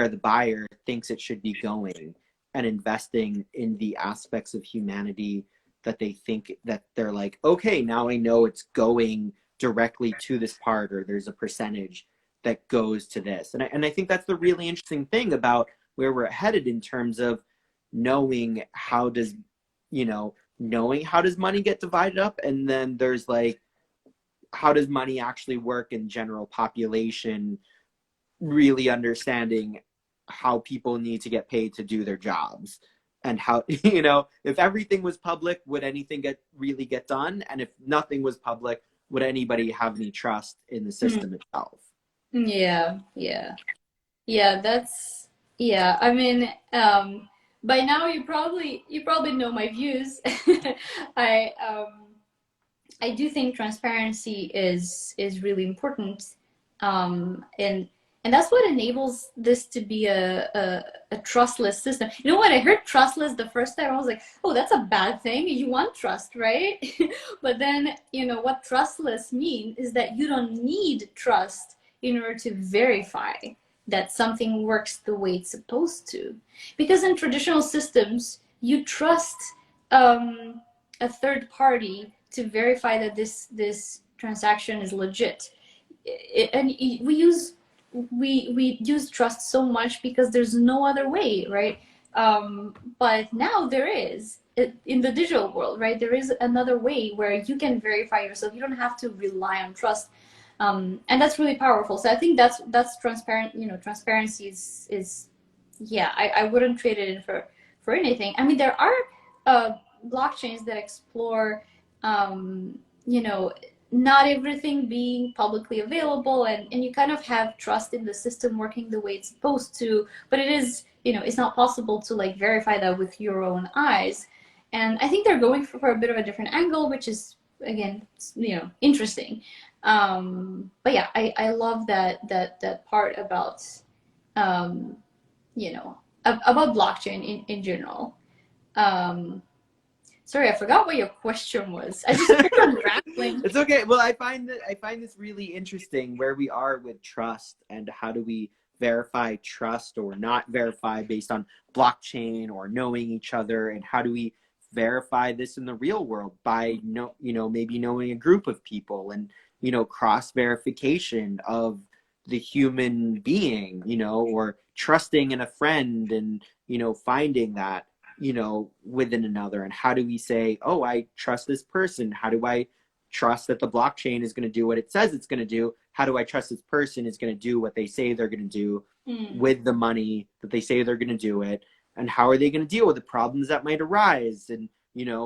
the buyer thinks it should be going, and investing in the aspects of humanity that they think that they're like, okay, now I know it's going directly to this part, or there's a percentage that goes to this. And I think that's the really interesting thing about where we're headed in terms of knowing how does money get divided up, and then there's like, how does money actually work in general population, really understanding how people need to get paid to do their jobs, and how if everything was public, would anything really get done? And if nothing was public, would anybody have any trust in the system itself? Yeah, that's, yeah, I mean, by now you probably know my views. I do think transparency is really important, and that's what enables this to be a trustless system. When I heard trustless the first time, I was like, oh, that's a bad thing. You want trust, right? But then what trustless means is that you don't need trust in order to verify that something works the way it's supposed to. Because in traditional systems, you trust a third party to verify that this transaction is legit. And we use trust so much because there's no other way, right? But now there is, in the digital world, right? There is another way where you can verify yourself. You don't have to rely on trust. And that's really powerful. So I think that's transparent. Transparency is yeah. I wouldn't trade it in for anything. I mean, there are blockchains that explore, not everything being publicly available, and you kind of have trust in the system working the way it's supposed to. But it is, it's not possible to like verify that with your own eyes. And I think they're going for a bit of a different angle, which is, again, interesting. But yeah, I love that part about about blockchain in general. Sorry, I forgot what your question was. I just started rambling. It's okay. Well, I find this really interesting, where we are with trust, and how do we verify trust or not verify based on blockchain or knowing each other, and how do we verify this in the real world by maybe knowing a group of people, and cross verification of the human being, or trusting in a friend, and finding that within another. And how do we say, oh, I trust this person? How do I trust that the blockchain is going to do what it says it's going to do? How do I trust this person is going to do what they say they're going to do with the money that they say they're going to do it? And how are they going to deal with the problems that might arise? And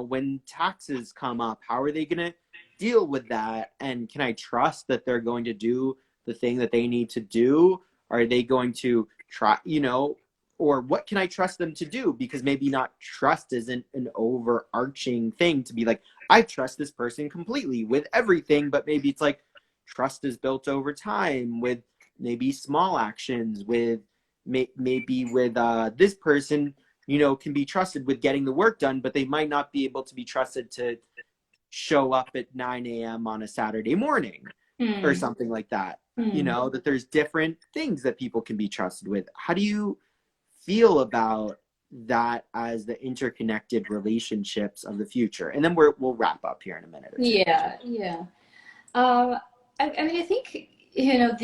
when taxes come up, how are they going to deal with that? And can I trust that they're going to do the thing that they need to do? Are they going to try, or what can I trust them to do? Because maybe not trust isn't an overarching thing to be like, I trust this person completely with everything, but maybe it's like trust is built over time with maybe small actions, with maybe with this person, you know, can be trusted with getting the work done, but they might not be able to be trusted to show up at 9 a.m. on a Saturday morning or Hmm. something like that. You Hmm. know, that there's different things that people can be trusted with. How do you feel about that as the interconnected relationships of the future? And then we'll wrap up here in a minute or two. Yeah, yeah. Um, I mean, I think, you know,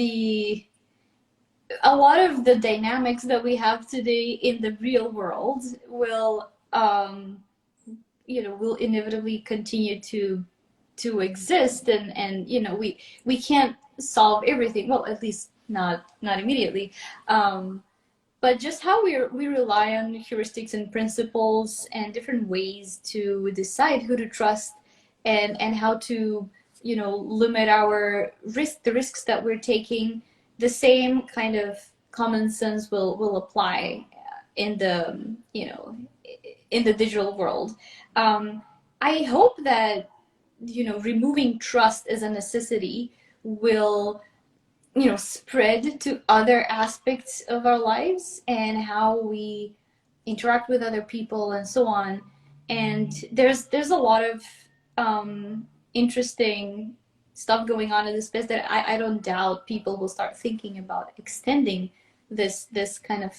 a lot of the dynamics that we have today in the real world will, you know, will inevitably continue to exist, and you know, we can't solve everything. Well, at least not immediately. But just how we rely on heuristics and principles and different ways to decide who to trust, and how to, you know, limit our the risks that we're taking. The same kind of common sense will apply in the, you know, in the digital world. I hope that, you know, removing trust as a necessity will, you know, spread to other aspects of our lives and how we interact with other people and so on. And there's a lot of interesting stuff going on in this space that I don't doubt people will start thinking about extending this kind of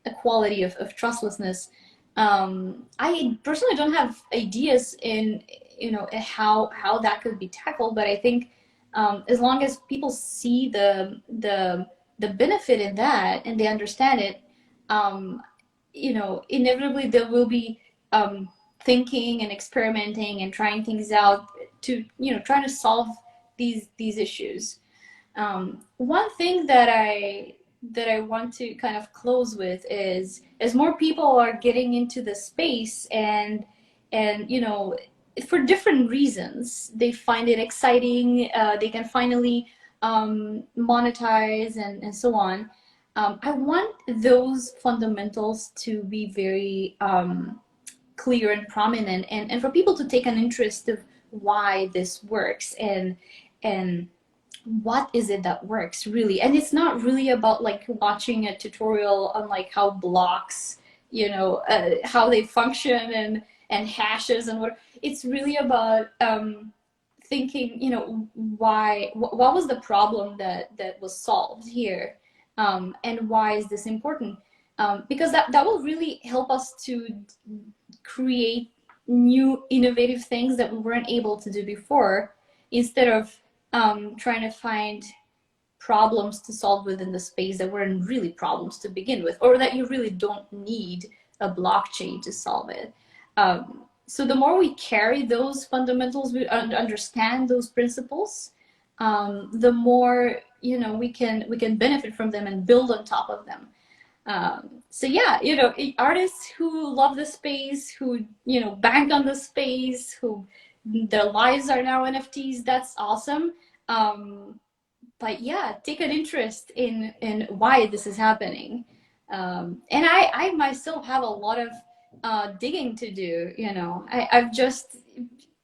equality of trustlessness. I personally don't have ideas in, you know, how that could be tackled, but I think, as long as people see the benefit in that and they understand it, um, you know, inevitably there will be thinking and experimenting and trying things out to, you know, trying to solve these issues. One thing that I want to kind of close with is, as more people are getting into the space, and you know, for different reasons, they find it exciting. They can finally monetize and so on. I want those fundamentals to be very clear and prominent, and for people to take an interest of why this works, and what is it that works really. And it's not really about like watching a tutorial on like how blocks, you know, how they function, and hashes and what. It's really about thinking, you know, what was the problem that was solved here, and why is this important, because that will really help us to create new innovative things that we weren't able to do before, instead of trying to find problems to solve within the space that weren't really problems to begin with, or that you really don't need a blockchain to solve it. So the more we carry those fundamentals, we understand those principles, the more, you know, we can benefit from them and build on top of them. So yeah, you know, artists who love the space, who, you know, bank on the space, who their lives are now NFTs, that's awesome. But yeah, take an interest in why this is happening. And I myself have a lot of digging to do. You know, I've just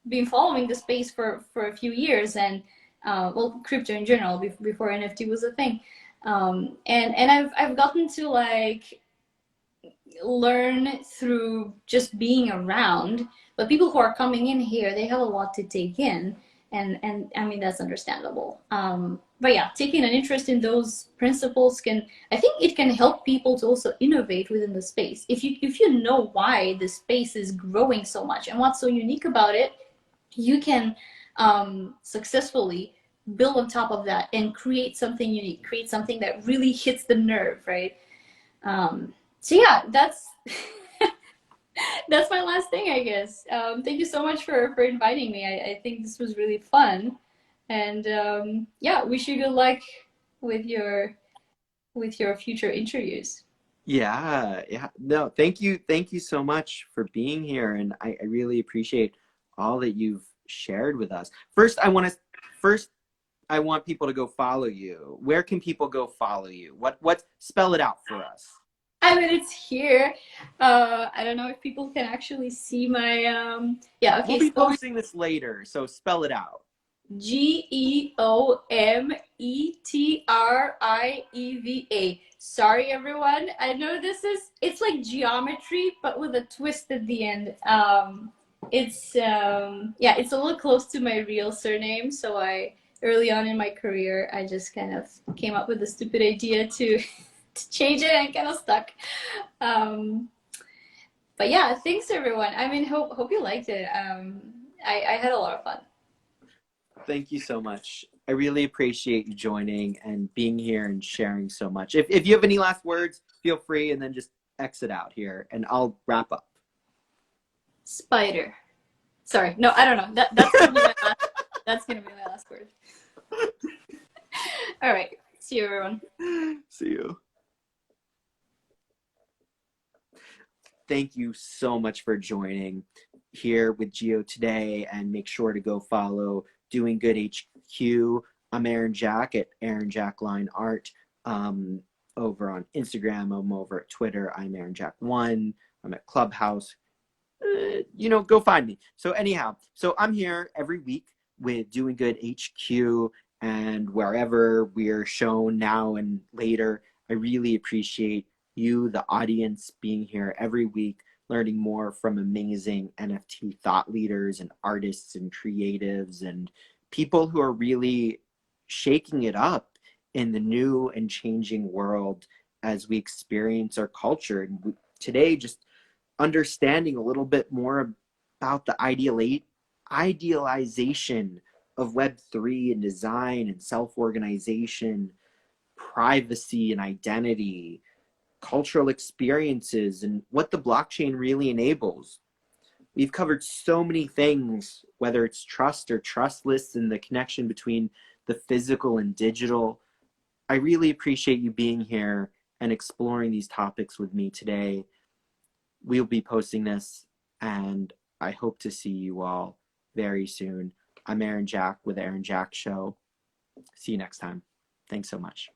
been following the space for a few years, and well, crypto in general before NFT was a thing. And I've gotten to like learn through just being around. But people who are coming in here, they have a lot to take in, and I mean, that's understandable. But yeah, taking an interest in those principles can, I think it can help people to also innovate within the space. If you know why the space is growing so much and what's so unique about it, you can successfully build on top of that and create something unique, create something that really hits the nerve, right? So yeah, that's my last thing, I guess. Thank you so much for inviting me. I think this was really fun, and yeah, wish you good luck with your future interviews. Yeah, yeah. No, thank you so much for being here, and I really appreciate all that you've shared with us. First I want people to go follow you. Where can people go follow you? What spell it out for us? I mean, it's here. I don't know if people can actually see my yeah, We'll okay, be spelling posting this later, so spell it out. Geometrieva. Sorry, everyone. I know it's like geometry, but with a twist at the end. Yeah, it's a little close to my real surname. So early on in my career, I just kind of came up with a stupid idea to, to change it and kind of stuck. Um, but yeah, thanks everyone. I mean, hope you liked it. I had a lot of fun. Thank you so much. I really appreciate you joining and being here and sharing so much. If you have any last words, feel free, and then just exit out here and I'll wrap up. Spider. Sorry, no, I don't know. That's gonna be my last. That's gonna be my last word. All right. See you, everyone. See you. Thank you so much for joining here with Geo today, and make sure to go follow Doing Good HQ. I'm Aaron Jack at Aaron Jack Line Art. Over on Instagram, I'm over at Twitter. I'm Aaron Jack1. I'm at Clubhouse. Go find me. So anyhow, so I'm here every week with Doing Good HQ, and wherever we're shown now and later. I really appreciate you, the audience, being here every week, learning more from amazing NFT thought leaders and artists and creatives and people who are really shaking it up in the new and changing world as we experience our culture. And today, just understanding a little bit more about the idealization of Web3 and design and self-organization, privacy and identity, cultural experiences, and what the blockchain really enables. We've covered so many things, whether it's trust or trustless, and the connection between the physical and digital. I really appreciate you being here and exploring these topics with me today. We'll be posting this, and I hope to see you all very soon. I'm Aaron Jack with Aaron Jack Show. See you next time. Thanks so much.